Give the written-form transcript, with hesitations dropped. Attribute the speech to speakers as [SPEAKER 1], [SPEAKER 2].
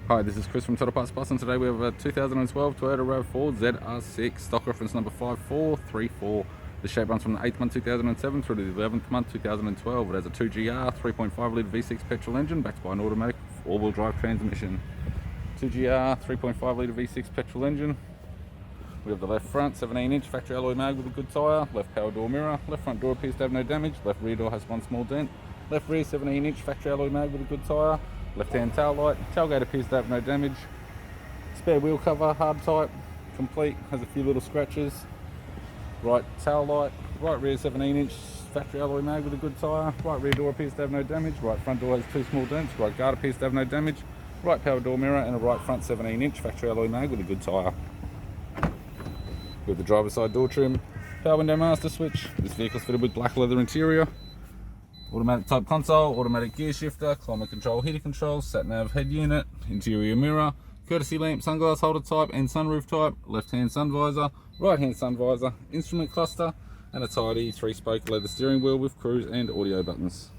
[SPEAKER 1] Hi, this is Chris from Toyota Parts Plus, and today we have a 2012 Toyota RAV4 ZR6, stock reference number 5434. The shape runs from the 8th month 2007 through to the 11th month 2012. It has a 2GR 3.5 litre V6 petrol engine backed by an automatic all-wheel drive transmission. 2GR 3.5 litre V6 petrol engine. We have the left front 17-inch factory alloy mag with a good tyre, left power door mirror, left front door appears to have no damage, left rear door has one small dent, left rear 17-inch factory alloy mag with a good tyre, left hand tail light, tailgate appears to have no damage, spare wheel cover, hard type, complete, has a few little scratches, right tail light, right rear 17-inch factory alloy mag with a good tyre, right rear door appears to have no damage, right front door has two small dents, right guard appears to have no damage, right power door mirror and a right front 17-inch factory alloy mag with a good tyre. With the driver's side door trim, power window master switch. This vehicle is fitted with black leather interior, automatic type console, automatic gear shifter, climate control, heater control, sat nav head unit, interior mirror, courtesy lamp, sunglass holder type and sunroof type, left hand sun visor, right hand sun visor, instrument cluster and a tidy 3-spoke leather steering wheel with cruise and audio buttons.